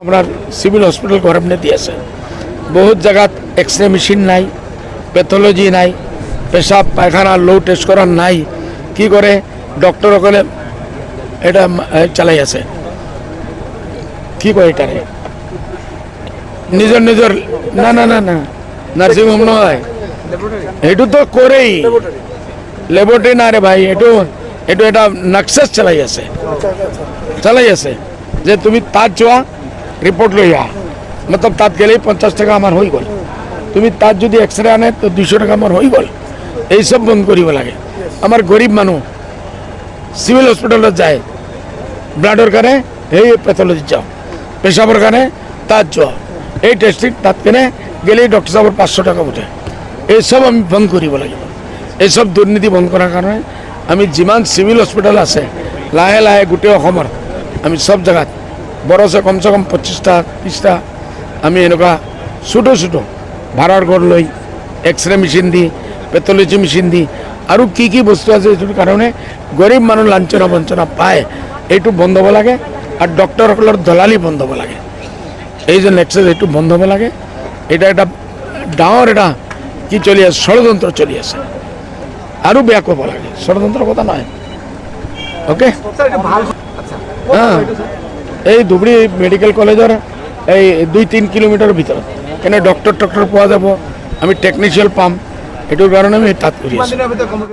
আপনার civil hospital গরমে দিয়েছে বহুত জায়গাত এক্সরে মেশিন নাই, প্যাথোলজি নাই, পেশাব পায়খানা লো টেস্ট করার নাই। কি করে ডক্টর সকলে এটা চালাই আছে, কি কয় এটারে নিজের নিজের না না না না নার্সিং হোম নয়, এটু তো করেই ল্যাবরেটরি না রে ভাই, এটু এটু এটা নাক্সাস চালাই আছে যে তুমি তার যোৱা রিপোর্ট লই মতলব তাত গেলেই 50 টাকা আমার হয়ে গেল, তুমি তার যদি এক্সরে আনে তো 200 টাকা আমার হয়ে গেল। এইসব বন্ধ করিব লাগে। আমার গরিব মানুষ সিভিল হসপিটালত যায়, ব্লাডর কারণে এই প্যাথোলজি যাও, পেশাবর কারণে তার যাও, এই টেস্টিং তাত কেনে গেলেই ডক্টর সাহেবের 500 টাকা উঠে। এইসব আমি বন্ধ করিব লাগিব। এইসব দুর্নীতি বন্ধ করার কারণে আমি যিমান সিভিল হসপিটাল আছে লাহে লাহে গোটেই অসমৰ আমি সব জায়গাত বড়ছে কমসে কম 25টা 30টা আমি এনেকুৱা ছোটো ছোটো ভাড়াৰ ঘৰ লই এক্সৰে মেশিন দি, প্যাথোলজি মেশিন দি, আৰু কি কি বস্তু আছে এইটোৰ কাৰণে গৰিব মানুষ লাঞ্ছনা বঞ্চনা পায়, এইটো বন্ধ হ'ব লাগে। আৰু ডক্টৰসকলৰ দলালি বন্ধ হ'ব লাগে। এই যে নেক্সাস এইটো বন্ধ হ'ব লাগে। এটা এটা ডাঙৰ এটা কি চলি আছে, ষড়যন্ত্ৰ চলি আছে। আৰু বেয়া ক'ব লাগে, ষড়যন্ত্ৰৰ কথা নহয়। ওকে, হ্যাঁ, এই ধুবুৰী মেডিকেল কলেজৰ এই 2-3 কিলোমিটাৰৰ ভিতৰত কেনে ডক্টৰ পোৱা যাব, আমি টেকনিচিয়ান পাম, এইটোৰ কাৰণে আমি তাত কৰি আছোঁ।